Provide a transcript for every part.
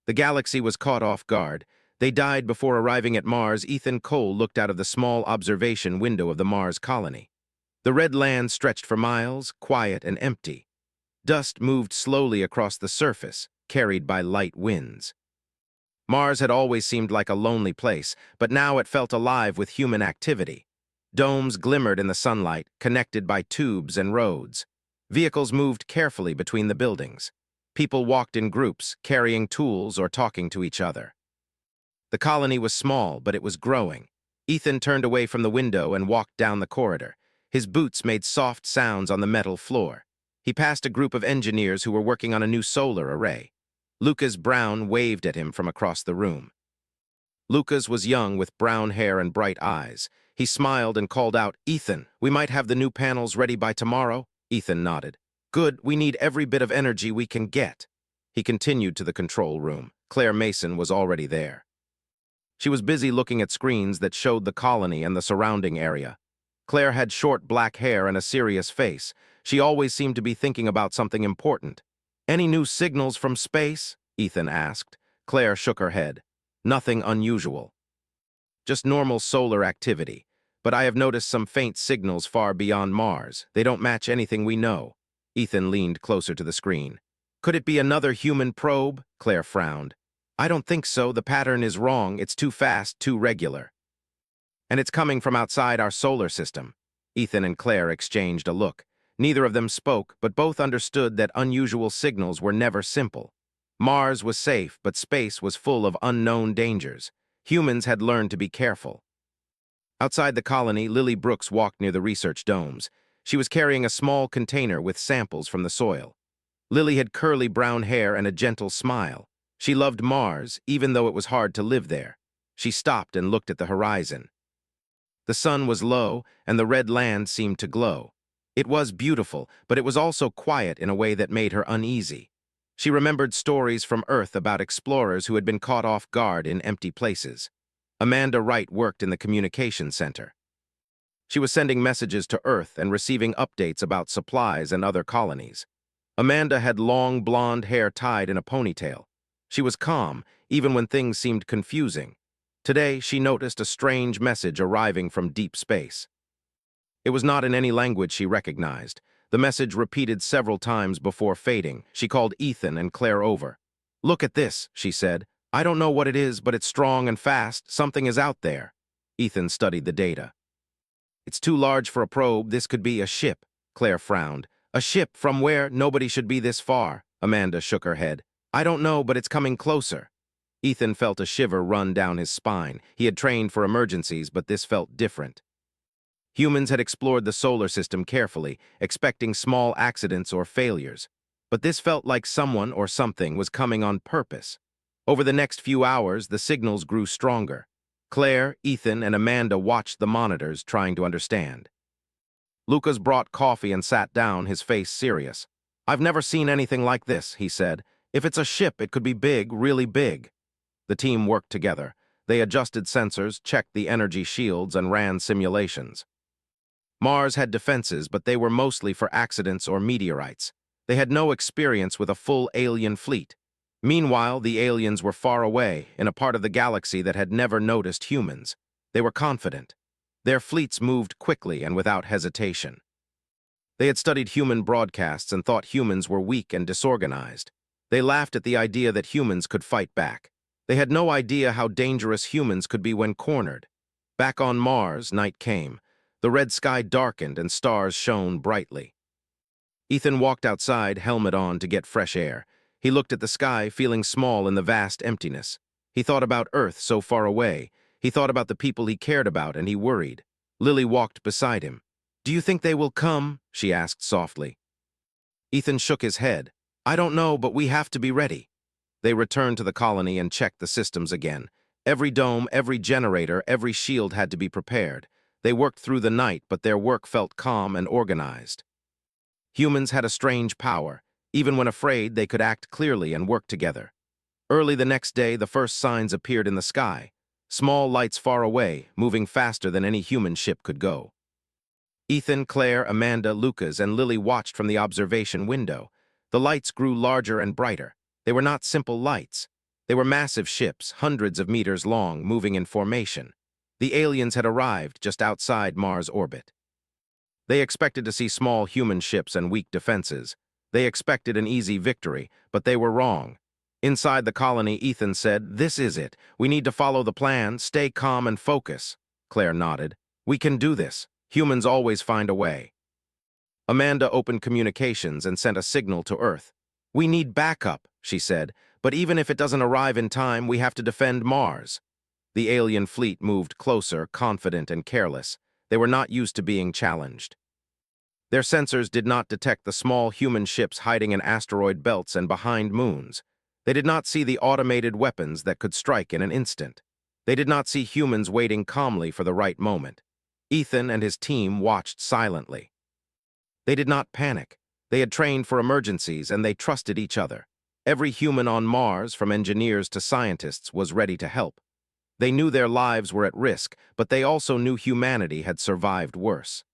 The galaxy was caught off guard. They died before arriving at Mars. Ethan Cole looked out of the small observation window of the Mars colony. The red land stretched for miles, quiet and empty. Dust moved slowly across the surface, carried by light winds. Mars had always seemed like a lonely place, but now it felt alive with human activity. Domes glimmered in the sunlight, connected by tubes and roads. Vehicles moved carefully between the buildings. People walked in groups, carrying tools or talking to each other. The colony was small, but it was growing. Ethan turned away from the window and walked down the corridor. His boots made soft sounds on the metal floor. He passed a group of engineers who were working on a new solar array. Lucas Brown waved at him from across the room. Lucas was young with brown hair and bright eyes. He smiled and called out, "Ethan, we might have the new panels ready by tomorrow?" Ethan nodded. "Good, we need every bit of energy we can get." He continued to the control room. Claire Mason was already there. She was busy looking at screens that showed the colony and the surrounding area. Claire had short black hair and a serious face. She always seemed to be thinking about something important. "Any new signals from space?" Ethan asked. Claire shook her head. "Nothing unusual. Just normal solar activity. But I have noticed some faint signals far beyond Mars. They don't match anything we know." Ethan leaned closer to the screen. "Could it be another human probe?" Claire frowned. "I don't think so. The pattern is wrong. It's too fast, too regular. And it's coming from outside our solar system." Ethan and Claire exchanged a look. Neither of them spoke, but both understood that unusual signals were never simple. Mars was safe, but space was full of unknown dangers. Humans had learned to be careful. Outside the colony, Lily Brooks walked near the research domes. She was carrying a small container with samples from the soil. Lily had curly brown hair and a gentle smile. She loved Mars, even though it was hard to live there. She stopped and looked at the horizon. The sun was low, and the red land seemed to glow. It was beautiful, but it was also quiet in a way that made her uneasy. She remembered stories from Earth about explorers who had been caught off guard in empty places. Amanda Wright worked in the communication center. She was sending messages to Earth and receiving updates about supplies and other colonies. Amanda had long blonde hair tied in a ponytail. She was calm, even when things seemed confusing. Today, she noticed a strange message arriving from deep space. It was not in any language she recognized. The message repeated several times before fading. She called Ethan and Claire over. "Look at this," she said. "I don't know what it is, but it's strong and fast. Something is out there." Ethan studied the data. "It's too large for a probe. This could be a ship." Claire frowned. "A ship from where? Nobody should be this far." Amanda shook her head. "I don't know, but it's coming closer." Ethan felt a shiver run down his spine. He had trained for emergencies, but this felt different. Humans had explored the solar system carefully, expecting small accidents or failures. But this felt like someone or something was coming on purpose. Over the next few hours, the signals grew stronger. Claire, Ethan, and Amanda watched the monitors, trying to understand. Lucas brought coffee and sat down, his face serious. "I've never seen anything like this," he said. "If it's a ship, it could be big, really big." The team worked together. They adjusted sensors, checked the energy shields, and ran simulations. Mars had defenses, but they were mostly for accidents or meteorites. They had no experience with a full alien fleet. Meanwhile, the aliens were far away, in a part of the galaxy that had never noticed humans. They were confident. Their fleets moved quickly and without hesitation. They had studied human broadcasts and thought humans were weak and disorganized. They laughed at the idea that humans could fight back. They had no idea how dangerous humans could be when cornered. Back on Mars, night came. The red sky darkened and stars shone brightly. Ethan walked outside, helmet on, to get fresh air. He looked at the sky, feeling small in the vast emptiness. He thought about Earth so far away. He thought about the people he cared about, and he worried. Lily walked beside him. "Do you think they will come?" she asked softly. Ethan shook his head. "I don't know, but we have to be ready." They returned to the colony and checked the systems again. Every dome, every generator, every shield had to be prepared. They worked through the night, but their work felt calm and organized. Humans had a strange power. Even when afraid, they could act clearly and work together. Early the next day, the first signs appeared in the sky. Small lights far away, moving faster than any human ship could go. Ethan, Claire, Amanda, Lucas, and Lily watched from the observation window. The lights grew larger and brighter. They were not simple lights. They were massive ships, hundreds of meters long, moving in formation. The aliens had arrived just outside Mars' orbit. They expected to see small human ships and weak defenses. They expected an easy victory, but they were wrong. Inside the colony, Ethan said, "This is it. We need to follow the plan, stay calm and focus." Claire nodded. "We can do this. Humans always find a way." Amanda opened communications and sent a signal to Earth. "We need backup," she said, "but even if it doesn't arrive in time, we have to defend Mars." The alien fleet moved closer, confident and careless. They were not used to being challenged. Their sensors did not detect the small human ships hiding in asteroid belts and behind moons. They did not see the automated weapons that could strike in an instant. They did not see humans waiting calmly for the right moment. Ethan and his team watched silently. They did not panic. They had trained for emergencies and they trusted each other. Every human on Mars, from engineers to scientists, was ready to help. They knew their lives were at risk, but they also knew humanity had survived worse.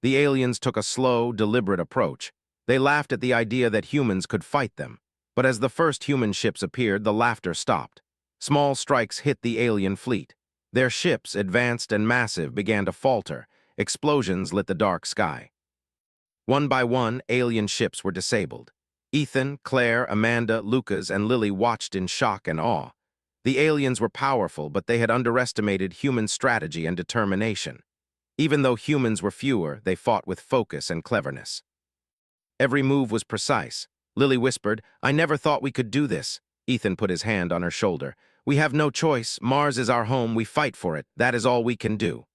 The aliens took a slow, deliberate approach. They laughed at the idea that humans could fight them. But as the first human ships appeared, the laughter stopped. Small strikes hit the alien fleet. Their ships, advanced and massive, began to falter. Explosions lit the dark sky. One by one, alien ships were disabled. Ethan, Claire, Amanda, Lucas, and Lily watched in shock and awe. The aliens were powerful, but they had underestimated human strategy and determination. Even though humans were fewer, they fought with focus and cleverness. Every move was precise. Lily whispered, "I never thought we could do this." Ethan put his hand on her shoulder. "We have no choice. Mars is our home. We fight for it. That is all we can do."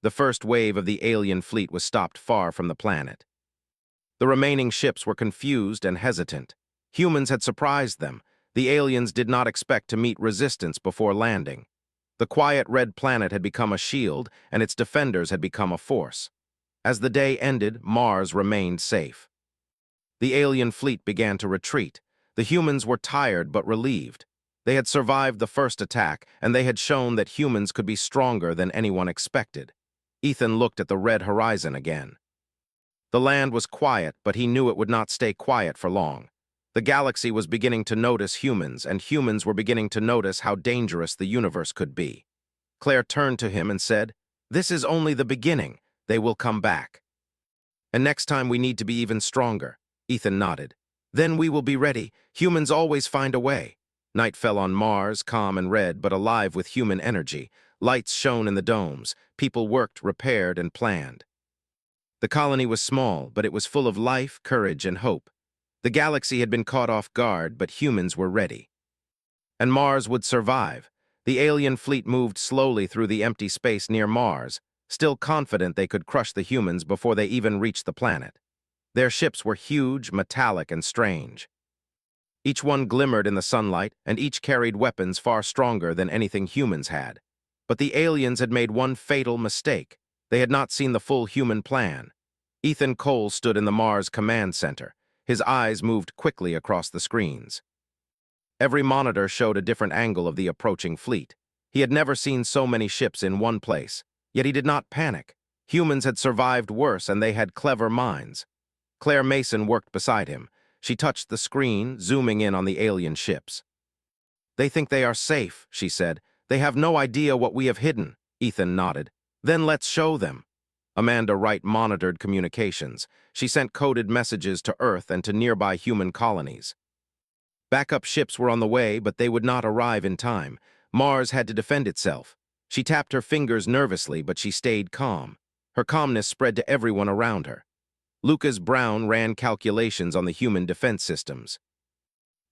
The first wave of the alien fleet was stopped far from the planet. The remaining ships were confused and hesitant. Humans had surprised them. The aliens did not expect to meet resistance before landing. The quiet red planet had become a shield, and its defenders had become a force. As the day ended, Mars remained safe. The alien fleet began to retreat. The humans were tired but relieved. They had survived the first attack, and they had shown that humans could be stronger than anyone expected. Ethan looked at the red horizon again. The land was quiet, but he knew it would not stay quiet for long. The galaxy was beginning to notice humans, and humans were beginning to notice how dangerous the universe could be. Claire turned to him and said, "This is only the beginning. They will come back. And next time we need to be even stronger." Ethan nodded. "Then we will be ready. Humans always find a way." Night fell on Mars, calm and red, but alive with human energy. Lights shone in the domes. People worked, repaired, and planned. The colony was small, but it was full of life, courage, and hope. The galaxy had been caught off guard, but humans were ready. And Mars would survive. The alien fleet moved slowly through the empty space near Mars, still confident they could crush the humans before they even reached the planet. Their ships were huge, metallic, and strange. Each one glimmered in the sunlight, and each carried weapons far stronger than anything humans had. But the aliens had made one fatal mistake. They had not seen the full human plan. Ethan Cole stood in the Mars Command Center. His eyes moved quickly across the screens. Every monitor showed a different angle of the approaching fleet. He had never seen so many ships in one place, yet he did not panic. Humans had survived worse, and they had clever minds. Claire Mason worked beside him. She touched the screen, zooming in on the alien ships. "They think they are safe," she said. "They have no idea what we have hidden." Ethan nodded. "Then let's show them." Amanda Wright monitored communications. She sent coded messages to Earth and to nearby human colonies. Backup ships were on the way, but they would not arrive in time. Mars had to defend itself. She tapped her fingers nervously, but she stayed calm. Her calmness spread to everyone around her. Lucas Brown ran calculations on the human defense systems.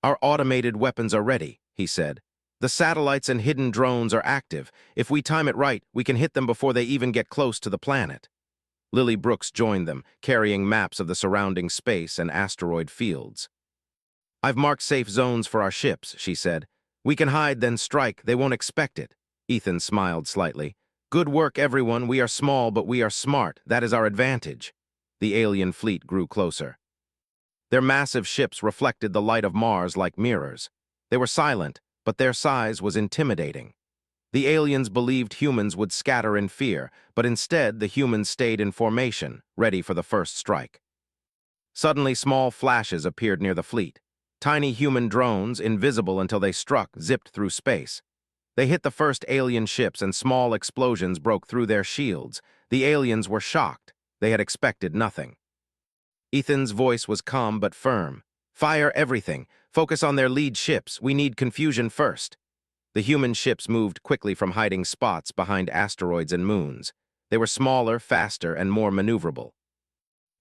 "Our automated weapons are ready," he said. "The satellites and hidden drones are active. If we time it right, we can hit them before they even get close to the planet." Lily Brooks joined them, carrying maps of the surrounding space and asteroid fields. "I've marked safe zones for our ships," she said. "We can hide, then strike. They won't expect it." Ethan smiled slightly. "Good work, everyone. We are small, but we are smart. That is our advantage." The alien fleet grew closer. Their massive ships reflected the light of Mars like mirrors. They were silent, but their size was intimidating. The aliens believed humans would scatter in fear, but instead the humans stayed in formation, ready for the first strike. Suddenly, small flashes appeared near the fleet. Tiny human drones, invisible until they struck, zipped through space. They hit the first alien ships and small explosions broke through their shields. The aliens were shocked. They had expected nothing. Ethan's voice was calm but firm. "Fire everything. Focus on their lead ships. We need confusion first." The human ships moved quickly from hiding spots behind asteroids and moons. They were smaller, faster, and more maneuverable.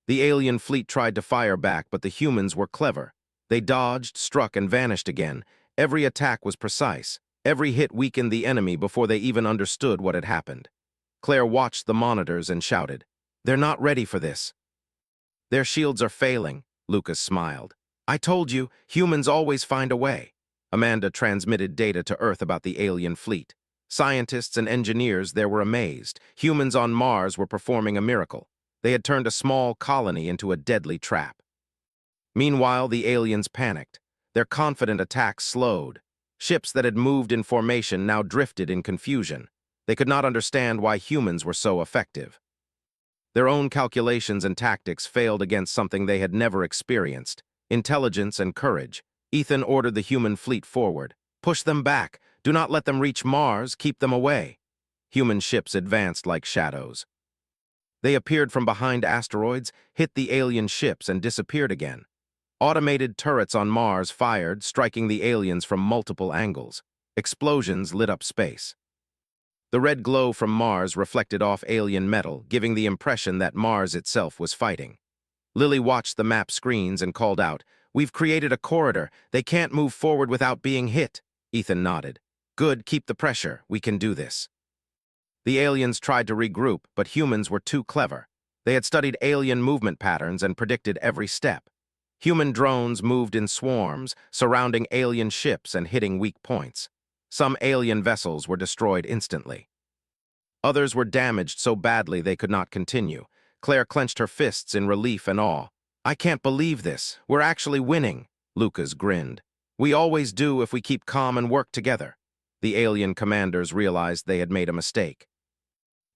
The alien fleet tried to fire back, but the humans were clever. They dodged, struck, and vanished again. Every attack was precise. Every hit weakened the enemy before they even understood what had happened. Claire watched the monitors and shouted, "They're not ready for this." "Their shields are failing," Lucas smiled. "I told you, humans always find a way." Amanda transmitted data to Earth about the alien fleet. Scientists and engineers there were amazed. Humans on Mars were performing a miracle. They had turned a small colony into a deadly trap. Meanwhile, the aliens panicked. Their confident attacks slowed. Ships that had moved in formation now drifted in confusion. They could not understand why humans were so effective. Their own calculations and tactics failed against something they had never experienced: intelligence and courage. Ethan ordered the human fleet forward. "Push them back. Do not let them reach Mars. Keep them away." Human ships advanced like shadows. They appeared from behind asteroids, hit the alien ships, and disappeared again. Automated turrets on Mars fired, striking the aliens from multiple angles. Explosions lit up space. The red glow from Mars reflected off alien metal, giving the impression that Mars itself was fighting. Lily watched the map screens and called out, "We've created a corridor. They can't move forward without being hit." Ethan nodded. "Good, keep the pressure. We can do this." The aliens tried to regroup, but humans were too clever. They had studied alien movement patterns and predicted every step. Human drones moved in swarms, surrounding alien ships and hitting weak points. Some alien vessels were destroyed instantly. Others were damaged so badly they could not continue. Claire clenched her fists in relief and awe. "I can't believe this. We're actually winning." Lucas grinned. "We always do if we keep calm and work together." The alien commanders realized they had made a mistake.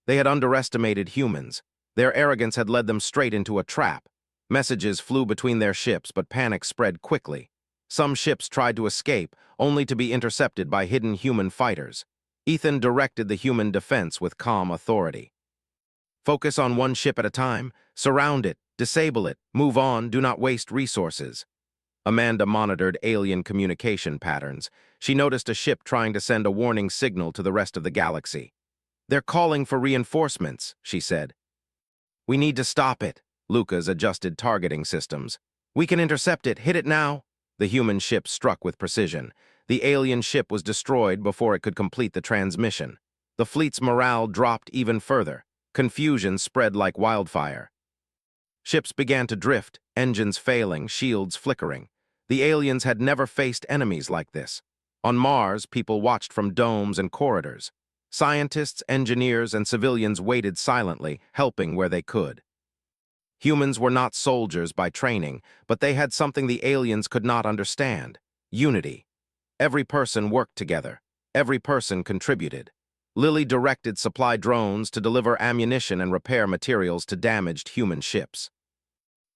They had underestimated humans. Their arrogance had led them straight into a trap. Messages flew between their ships, but panic spread quickly. Some ships tried to escape, only to be intercepted by hidden human fighters. Ethan directed the human defense with calm authority. "Focus on one ship at a time. Surround it. Disable it. Move on. Do not waste resources." Amanda monitored alien communication patterns. She noticed a ship trying to send a warning signal to the rest of the galaxy. "They're calling for reinforcements," she said. "We need to stop it." Lucas adjusted targeting systems. "We can intercept it. Hit it now." The human ship struck with precision. The alien ship was destroyed before it could complete the transmission. The fleet's morale dropped even further. Confusion spread like wildfire. Ships began to drift, engines failing, shields flickering. The aliens had never faced enemies like this. On Mars, people watched from domes and corridors. Scientists, engineers, and civilians waited silently, helping where they could. Humans were not soldiers by training, but they had something the aliens could not understand: unity. Every person worked together. Every person contributed. Lily directed supply drones to deliver ammunition and repair materials to damaged human ships.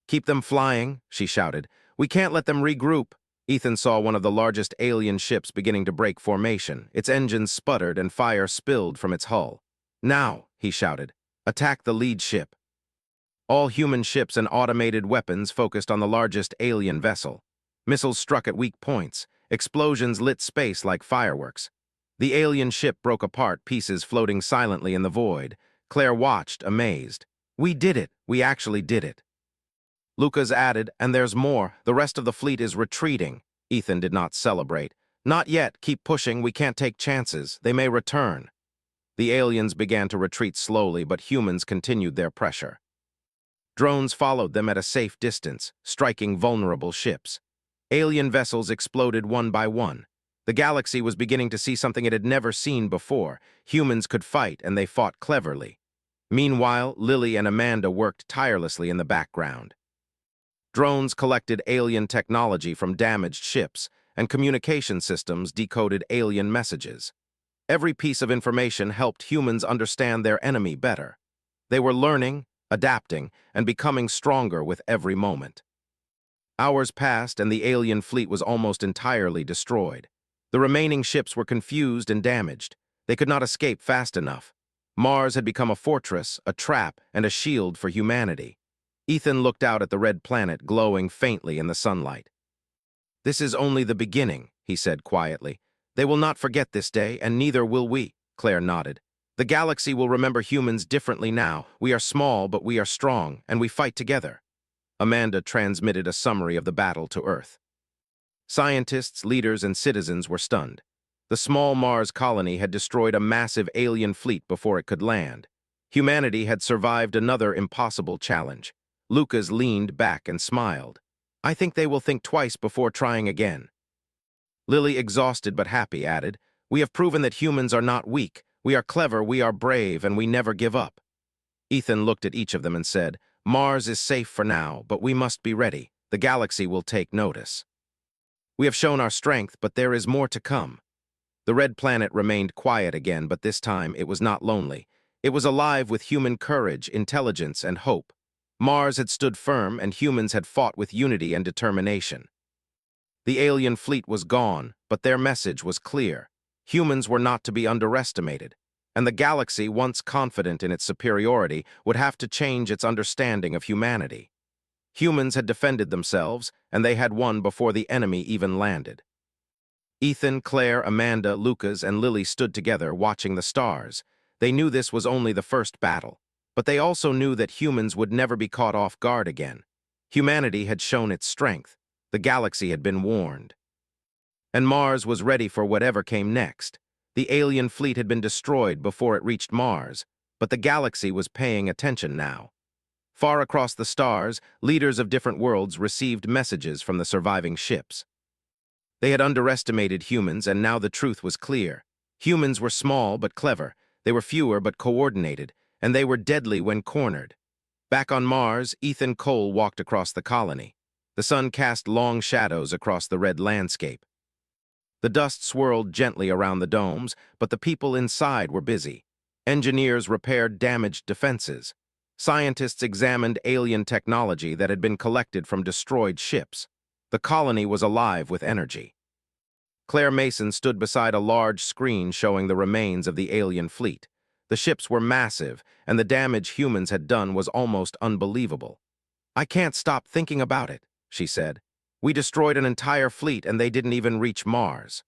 "Keep them flying," she shouted. "We can't let them regroup." Ethan saw one of the largest alien ships beginning to break formation. Its engines sputtered and fire spilled from its hull. "Now," he shouted, "attack the lead ship." All human ships and automated weapons focused on the largest alien vessel. Missiles struck at weak points. Explosions lit space like fireworks. The alien ship broke apart, pieces floating silently in the void. Claire watched, amazed. "We did it. We actually did it." Lucas added, "And there's more. The rest of the fleet is retreating." Ethan did not celebrate. "Not yet. Keep pushing. We can't take chances. They may return." The aliens began to retreat slowly, but humans continued their pressure. Drones followed them at a safe distance, striking vulnerable ships. Alien vessels exploded one by one. The galaxy was beginning to see something it had never seen before. Humans could fight, and they fought cleverly. Meanwhile, Lily and Amanda worked tirelessly in the background. Drones collected alien technology from damaged ships, and communication systems decoded alien messages. Every piece of information helped humans understand their enemy better. They were learning, adapting, and becoming stronger with every moment. Hours passed and the alien fleet was almost entirely destroyed. The remaining ships were confused and damaged. They could not escape fast enough. Mars had become a fortress, a trap, and a shield for humanity. Ethan looked out at the red planet glowing faintly in the sunlight. "This is only the beginning," he said quietly. "They will not forget this day, and neither will we," Claire nodded. "The galaxy will remember humans differently now. We are small, but we are strong, and we fight together." Amanda transmitted a summary of the battle to Earth. Scientists, leaders, and citizens were stunned. The small Mars colony had destroyed a massive alien fleet before it could land. Humanity had survived another impossible challenge. Lucas leaned back and smiled. "I think they will think twice before trying again." Lily, exhausted but happy, added, "We have proven that humans are not weak. We are clever, we are brave, and we never give up." Ethan looked at each of them and said, "Mars is safe for now, but we must be ready. The galaxy will take notice. We have shown our strength, but there is more to come." The red planet remained quiet again, but this time it was not lonely. It was alive with human courage, intelligence, and hope. Mars had stood firm, and humans had fought with unity and determination. The alien fleet was gone, but their message was clear. Humans were not to be underestimated, and the galaxy, once confident in its superiority, would have to change its understanding of humanity. Humans had defended themselves, and they had won before the enemy even landed. Ethan, Claire, Amanda, Lucas, and Lily stood together, watching the stars. They knew this was only the first battle, but they also knew that humans would never be caught off guard again. Humanity had shown its strength. The galaxy had been warned. And Mars was ready for whatever came next. The alien fleet had been destroyed before it reached Mars, but the galaxy was paying attention now. Far across the stars, leaders of different worlds received messages from the surviving ships. They had underestimated humans, and now the truth was clear. Humans were small but clever, they were fewer but coordinated, and they were deadly when cornered. Back on Mars, Ethan Cole walked across the colony. The sun cast long shadows across the red landscape. The dust swirled gently around the domes, but the people inside were busy. Engineers repaired damaged defenses. Scientists examined alien technology that had been collected from destroyed ships. The colony was alive with energy. Claire Mason stood beside a large screen showing the remains of the alien fleet. The ships were massive, and the damage humans had done was almost unbelievable. "I can't stop thinking about it," she said. "We destroyed an entire fleet, and they didn't even reach Mars."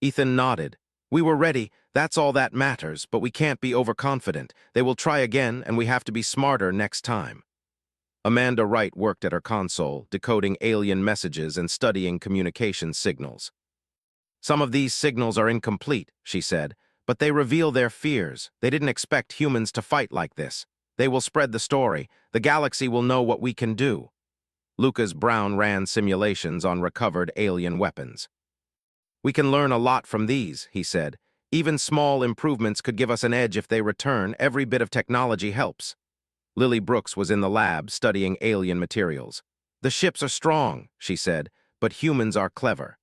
Ethan nodded. "We were ready, that's all that matters, but we can't be overconfident. They will try again, and we have to be smarter next time." Amanda Wright worked at her console, decoding alien messages and studying communication signals. "Some of these signals are incomplete," she said, "but they reveal their fears. They didn't expect humans to fight like this. They will spread the story. The galaxy will know what we can do." Lucas Brown ran simulations on recovered alien weapons. "We can learn a lot from these," he said. "Even small improvements could give us an edge if they return. Every bit of technology helps." Lily Brooks was in the lab studying alien materials. "The ships are strong," she said, "but humans are clever.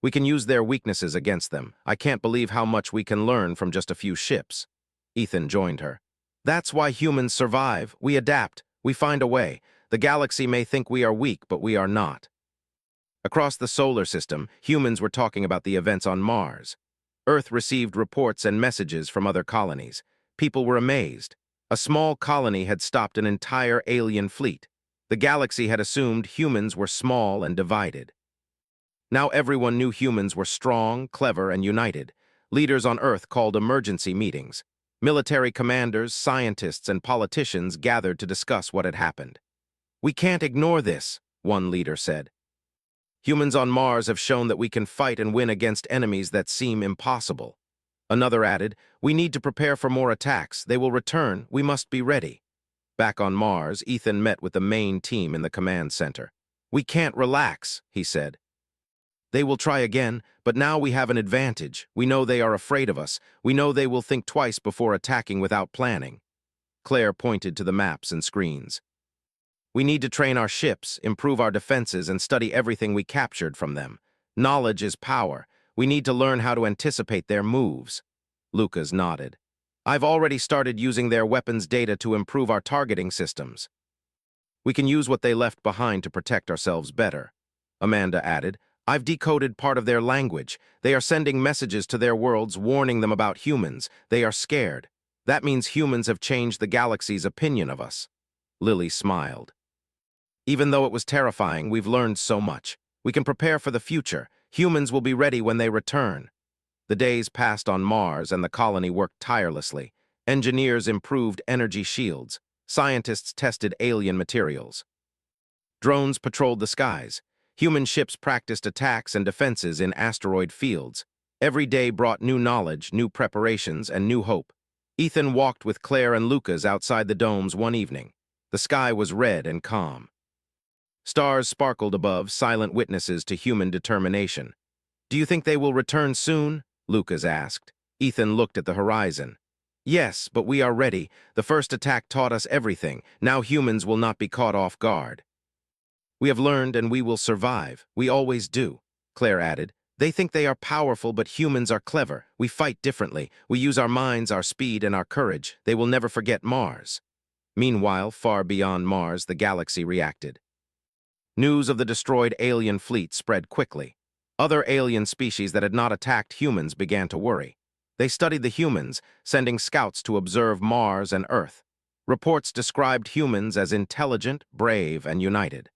We can use their weaknesses against them. I can't believe how much we can learn from just a few ships." Ethan joined her. "That's why humans survive. We adapt. We find a way. The galaxy may think we are weak, but we are not." Across the solar system, humans were talking about the events on Mars. Earth received reports and messages from other colonies. People were amazed. A small colony had stopped an entire alien fleet. The galaxy had assumed humans were small and divided. Now everyone knew humans were strong, clever, and united. Leaders on Earth called emergency meetings. Military commanders, scientists, and politicians gathered to discuss what had happened. "We can't ignore this," one leader said. "Humans on Mars have shown that we can fight and win against enemies that seem impossible." Another added, "We need to prepare for more attacks. They will return. We must be ready." Back on Mars, Ethan met with the main team in the command center. "We can't relax," he said. "They will try again, but now we have an advantage. We know they are afraid of us. We know they will think twice before attacking without planning." Claire pointed to the maps and screens. "We need to train our ships, improve our defenses, and study everything we captured from them. Knowledge is power. We need to learn how to anticipate their moves." Lucas nodded. "I've already started using their weapons data to improve our targeting systems." We can use what they left behind to protect ourselves better. Amanda added, I've decoded part of their language. They are sending messages to their worlds warning them about humans. They are scared. That means humans have changed the galaxy's opinion of us. Lily smiled. Even though it was terrifying, we've learned so much. We can prepare for the future. Humans will be ready when they return. The days passed on Mars and the colony worked tirelessly. Engineers improved energy shields. Scientists tested alien materials. Drones patrolled the skies. Human ships practiced attacks and defenses in asteroid fields. Every day brought new knowledge, new preparations, and new hope. Ethan walked with Claire and Lucas outside the domes one evening. The sky was red and calm. Stars sparkled above, silent witnesses to human determination. Do you think they will return soon? Lucas asked. Ethan looked at the horizon. Yes, but we are ready. The first attack taught us everything. Now humans will not be caught off guard. We have learned and we will survive. We always do, Claire added. They think they are powerful, but humans are clever. We fight differently. We use our minds, our speed, and our courage. They will never forget Mars. Meanwhile, far beyond Mars, the galaxy reacted. News of the destroyed alien fleet spread quickly. Other alien species that had not attacked humans began to worry. They studied the humans, sending scouts to observe Mars and Earth. Reports described humans as intelligent, brave, and united.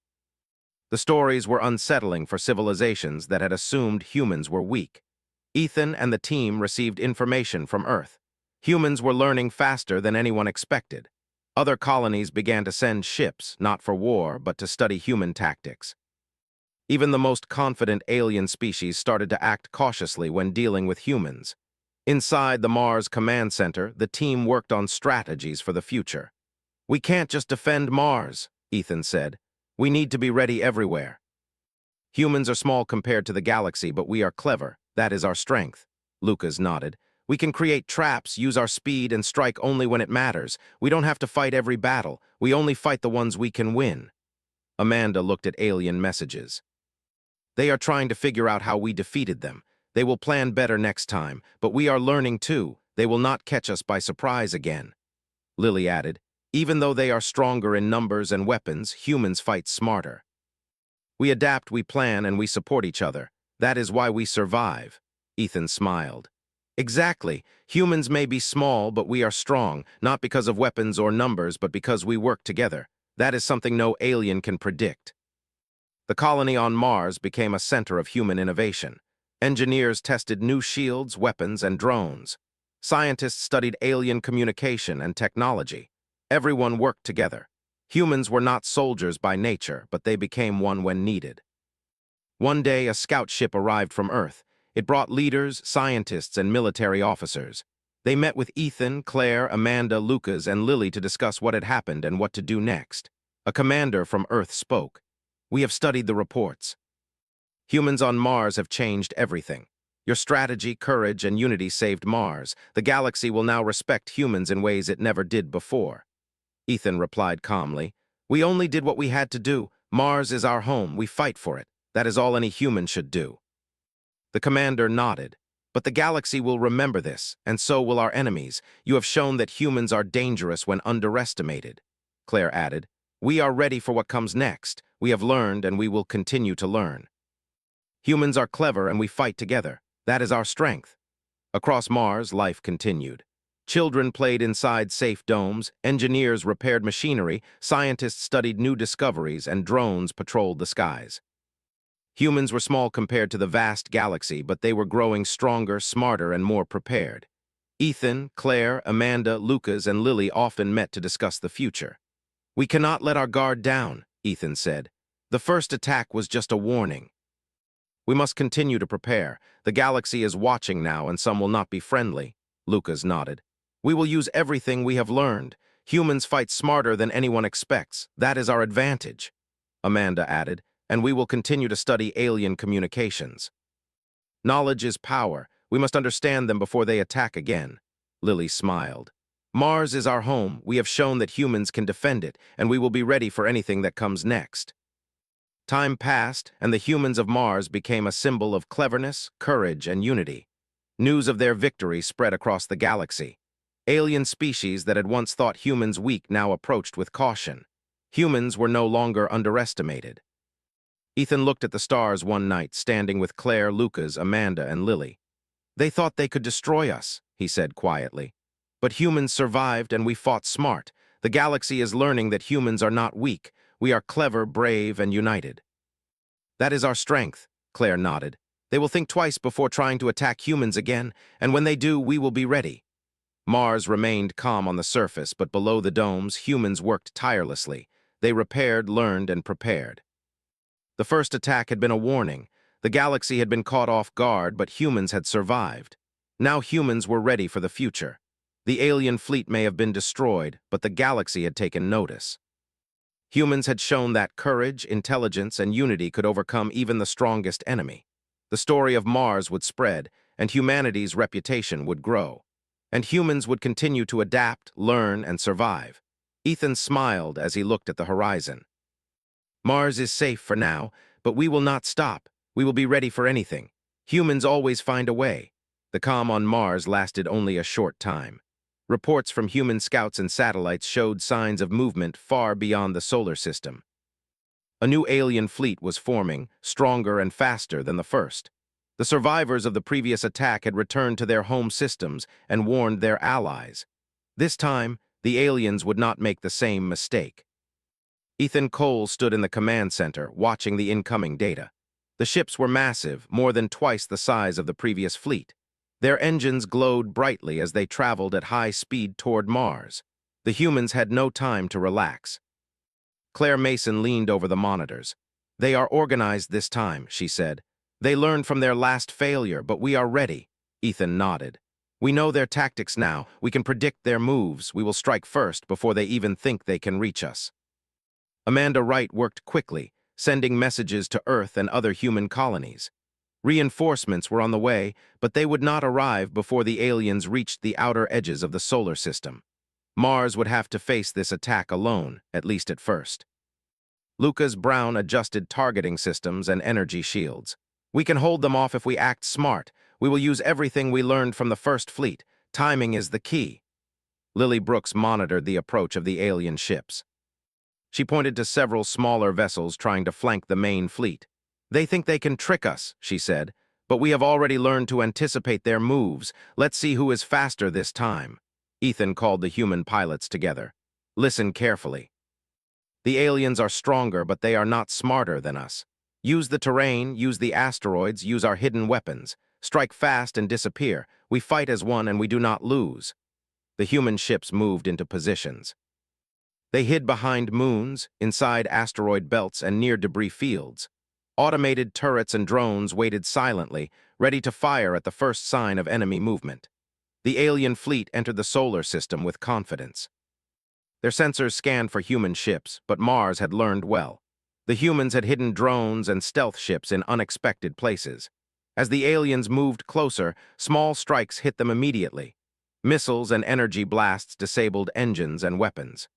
The stories were unsettling for civilizations that had assumed humans were weak. Ethan and the team received information from Earth. Humans were learning faster than anyone expected. Other colonies began to send ships, not for war, but to study human tactics. Even the most confident alien species started to act cautiously when dealing with humans. Inside the Mars Command Center, the team worked on strategies for the future. We can't just defend Mars, Ethan said. We need to be ready everywhere. Humans are small compared to the galaxy, but we are clever. That is our strength. Lucas nodded. We can create traps, use our speed, and strike only when it matters. We don't have to fight every battle. We only fight the ones we can win. Amanda looked at alien messages. They are trying to figure out how we defeated them. They will plan better next time, but we are learning too. They will not catch us by surprise again. Lily added, even though they are stronger in numbers and weapons, humans fight smarter. We adapt, we plan, and we support each other. That is why we survive. Ethan smiled. Exactly. Humans may be small, but we are strong, not because of weapons or numbers, but because we work together. That is something no alien can predict. The colony on Mars became a center of human innovation. Engineers tested new shields, weapons, and drones. Scientists studied alien communication and technology. Everyone worked together. Humans were not soldiers by nature, but they became one when needed. One day, a scout ship arrived from Earth. It brought leaders, scientists, and military officers. They met with Ethan, Claire, Amanda, Lucas, and Lily to discuss what had happened and what to do next. A commander from Earth spoke. We have studied the reports. Humans on Mars have changed everything. Your strategy, courage, and unity saved Mars. The galaxy will now respect humans in ways it never did before. Ethan replied calmly. We only did what we had to do. Mars is our home. We fight for it. That is all any human should do. The commander nodded. But the galaxy will remember this, and so will our enemies. You have shown that humans are dangerous when underestimated. Claire added. We are ready for what comes next. We have learned, and we will continue to learn. Humans are clever, and we fight together. That is our strength. Across Mars, life continued. Children played inside safe domes, engineers repaired machinery, scientists studied new discoveries, and drones patrolled the skies. Humans were small compared to the vast galaxy, but they were growing stronger, smarter, and more prepared. Ethan, Claire, Amanda, Lucas, and Lily often met to discuss the future. We cannot let our guard down, Ethan said. The first attack was just a warning. We must continue to prepare. The galaxy is watching now, and some will not be friendly. Lucas nodded. We will use everything we have learned. Humans fight smarter than anyone expects. That is our advantage. Amanda added, and we will continue to study alien communications. Knowledge is power. We must understand them before they attack again. Lily smiled. Mars is our home. We have shown that humans can defend it, and we will be ready for anything that comes next. Time passed, and the humans of Mars became a symbol of cleverness, courage, and unity. News of their victory spread across the galaxy. Alien species that had once thought humans weak now approached with caution. Humans were no longer underestimated. Ethan looked at the stars one night, standing with Claire, Lucas, Amanda, and Lily. "They thought they could destroy us," he said quietly. "But humans survived and we fought smart. The galaxy is learning that humans are not weak. We are clever, brave, and united." "That is our strength," Claire nodded. "They will think twice before trying to attack humans again, and when they do, we will be ready." Mars remained calm on the surface, but below the domes, humans worked tirelessly. They repaired, learned, and prepared. The first attack had been a warning. The galaxy had been caught off guard, but humans had survived. Now humans were ready for the future. The alien fleet may have been destroyed, but the galaxy had taken notice. Humans had shown that courage, intelligence, and unity could overcome even the strongest enemy. The story of Mars would spread, and humanity's reputation would grow. And humans would continue to adapt, learn, and survive. Ethan smiled as he looked at the horizon. "Mars is safe for now, but we will not stop. We will be ready for anything. Humans always find a way." The calm on Mars lasted only a short time. Reports from human scouts and satellites showed signs of movement far beyond the solar system. A new alien fleet was forming, stronger and faster than the first. The survivors of the previous attack had returned to their home systems and warned their allies. This time, the aliens would not make the same mistake. Ethan Cole stood in the command center, watching the incoming data. The ships were massive, more than twice the size of the previous fleet. Their engines glowed brightly as they traveled at high speed toward Mars. The humans had no time to relax. Claire Mason leaned over the monitors. "They are organized this time," she said. "They learned from their last failure, but we are ready." Ethan nodded. "We know their tactics now. We can predict their moves. We will strike first before they even think they can reach us." Amanda Wright worked quickly, sending messages to Earth and other human colonies. Reinforcements were on the way, but they would not arrive before the aliens reached the outer edges of the solar system. Mars would have to face this attack alone, at least at first. Lucas Brown adjusted targeting systems and energy shields. "We can hold them off if we act smart. We will use everything we learned from the first fleet. Timing is the key." Lily Brooks monitored the approach of the alien ships. She pointed to several smaller vessels trying to flank the main fleet. "They think they can trick us," she said, "but we have already learned to anticipate their moves. Let's see who is faster this time." Ethan called the human pilots together. "Listen carefully. The aliens are stronger, but they are not smarter than us. Use the terrain, use the asteroids, use our hidden weapons. Strike fast and disappear. We fight as one and we do not lose." The human ships moved into positions. They hid behind moons, inside asteroid belts, and near debris fields. Automated turrets and drones waited silently, ready to fire at the first sign of enemy movement. The alien fleet entered the solar system with confidence. Their sensors scanned for human ships, but Mars had learned well. The humans had hidden drones and stealth ships in unexpected places. As the aliens moved closer, small strikes hit them immediately. Missiles and energy blasts disabled engines and weapons.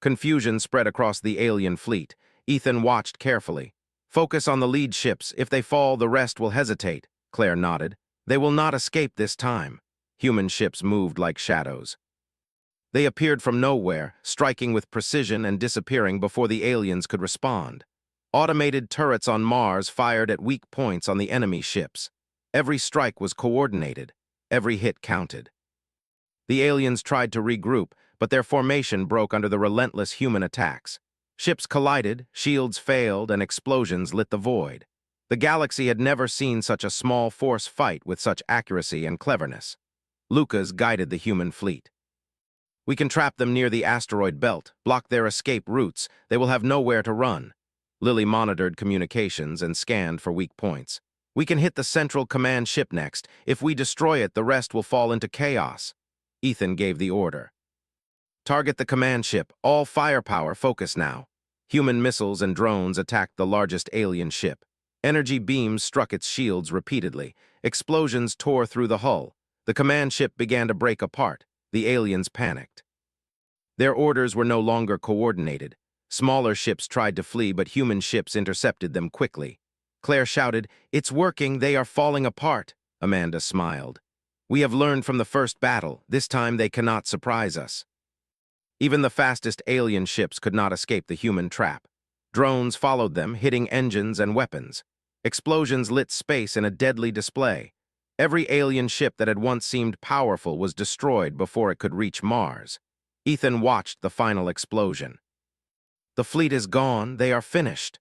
Confusion spread across the alien fleet. Ethan watched carefully. "Focus on the lead ships. If they fall, the rest will hesitate," Claire nodded. "They will not escape this time." Human ships moved like shadows. They appeared from nowhere, striking with precision and disappearing before the aliens could respond. Automated turrets on Mars fired at weak points on the enemy ships. Every strike was coordinated. Every hit counted. The aliens tried to regroup, but their formation broke under the relentless human attacks. Ships collided, shields failed, and explosions lit the void. The galaxy had never seen such a small force fight with such accuracy and cleverness. Lucas guided the human fleet. "We can trap them near the asteroid belt, block their escape routes. They will have nowhere to run." Lily monitored communications and scanned for weak points. "We can hit the central command ship next. If we destroy it, the rest will fall into chaos." Ethan gave the order. "Target the command ship. All firepower, focus now." Human missiles and drones attacked the largest alien ship. Energy beams struck its shields repeatedly. Explosions tore through the hull. The command ship began to break apart. The aliens panicked. Their orders were no longer coordinated. Smaller ships tried to flee, but human ships intercepted them quickly. Claire shouted, "It's working, they are falling apart." Amanda smiled. "We have learned from the first battle. This time they cannot surprise us." Even the fastest alien ships could not escape the human trap. Drones followed them, hitting engines and weapons. Explosions lit space in a deadly display. Every alien ship that had once seemed powerful was destroyed before it could reach Mars. Ethan watched the final explosion. "The fleet is gone, they are finished."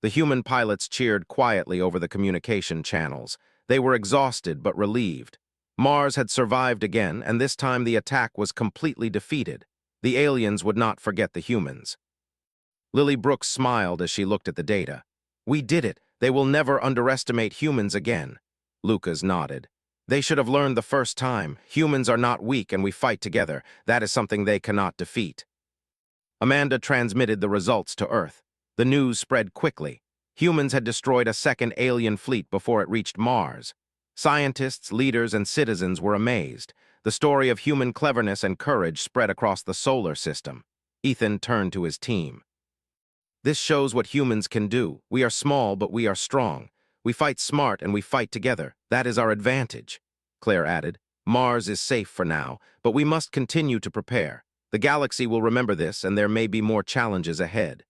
The human pilots cheered quietly over the communication channels. They were exhausted but relieved. Mars had survived again, and this time the attack was completely defeated. The aliens would not forget the humans. Lily Brooks smiled as she looked at the data. "We did it. They will never underestimate humans again." Lucas nodded. "They should have learned the first time. Humans are not weak and we fight together. That is something they cannot defeat." Amanda transmitted the results to Earth. The news spread quickly. Humans had destroyed a second alien fleet before it reached Mars. Scientists, leaders, and citizens were amazed. The story of human cleverness and courage spread across the solar system. Ethan turned to his team. "This shows what humans can do. We are small, but we are strong. We fight smart and we fight together. That is our advantage." Claire added, "Mars is safe for now, but we must continue to prepare. The galaxy will remember this, and there may be more challenges ahead."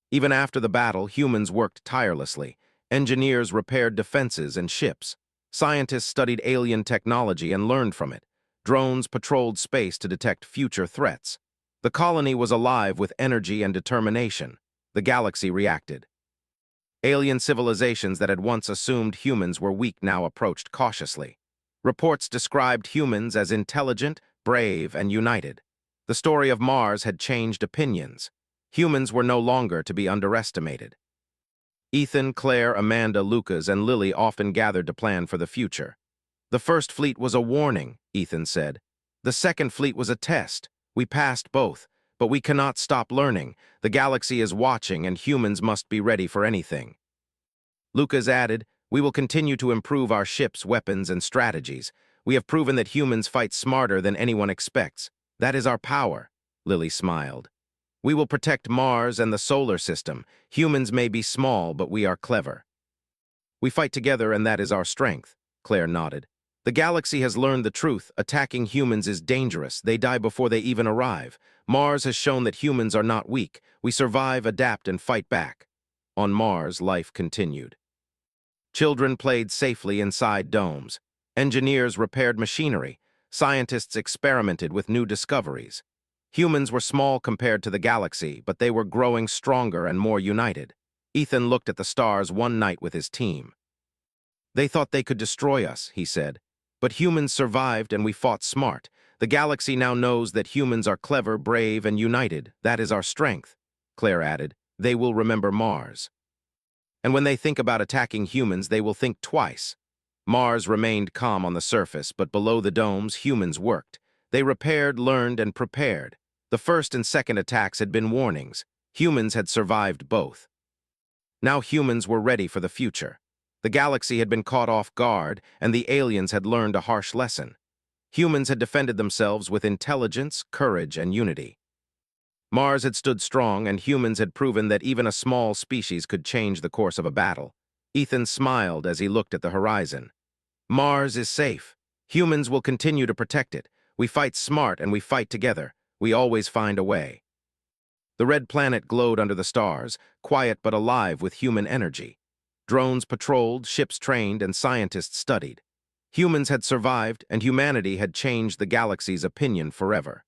Even after the battle, humans worked tirelessly. Engineers repaired defenses and ships. Scientists studied alien technology and learned from it. Drones patrolled space to detect future threats. The colony was alive with energy and determination. The galaxy reacted. Alien civilizations that had once assumed humans were weak now approached cautiously. Reports described humans as intelligent, brave, and united. The story of Mars had changed opinions. Humans were no longer to be underestimated. Ethan, Claire, Amanda, Lucas, and Lily often gathered to plan for the future. "The first fleet was a warning," Ethan said. "The second fleet was a test. We passed both, but we cannot stop learning. The galaxy is watching, and humans must be ready for anything." Lucas added, "We will continue to improve our ships, weapons, and strategies. We have proven that humans fight smarter than anyone expects. That is our power." Lily smiled. "We will protect Mars and the solar system. Humans may be small, but we are clever." "We fight together, and that is our strength," Claire nodded. "The galaxy has learned the truth. Attacking humans is dangerous. They die before they even arrive. Mars has shown that humans are not weak. We survive, adapt, and fight back." On Mars, life continued. Children played safely inside domes. Engineers repaired machinery. Scientists experimented with new discoveries. Humans were small compared to the galaxy, but they were growing stronger and more united. Ethan looked at the stars one night with his team. "They thought they could destroy us," he said. "But humans survived and we fought smart. The galaxy now knows that humans are clever, brave, and united. That is our strength." Claire added, "They will remember Mars. And when they think about attacking humans, they will think twice." Mars remained calm on the surface, but below the domes, humans worked. They repaired, learned, and prepared. The first and second attacks had been warnings. Humans had survived both. Now humans were ready for the future. The galaxy had been caught off guard, and the aliens had learned a harsh lesson. Humans had defended themselves with intelligence, courage, and unity. Mars had stood strong, and humans had proven that even a small species could change the course of a battle. Ethan smiled as he looked at the horizon. "Mars is safe. Humans will continue to protect it. We fight smart and we fight together. We always find a way." The red planet glowed under the stars, quiet but alive with human energy. Drones patrolled, ships trained, and scientists studied. Humans had survived, and humanity had changed the galaxy's opinion forever.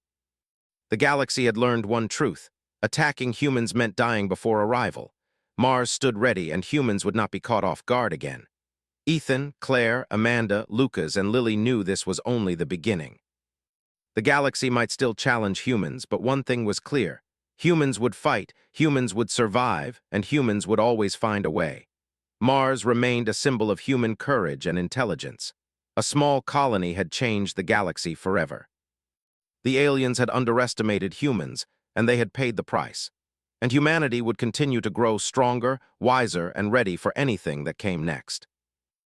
The galaxy had learned one truth: attacking humans meant dying before arrival. Mars stood ready, and humans would not be caught off guard again. Ethan, Claire, Amanda, Lucas, and Lily knew this was only the beginning. The galaxy might still challenge humans, but one thing was clear: humans would fight, humans would survive, and humans would always find a way. Mars remained a symbol of human courage and intelligence. A small colony had changed the galaxy forever. The aliens had underestimated humans, and they had paid the price. And humanity would continue to grow stronger, wiser, and ready for anything that came next.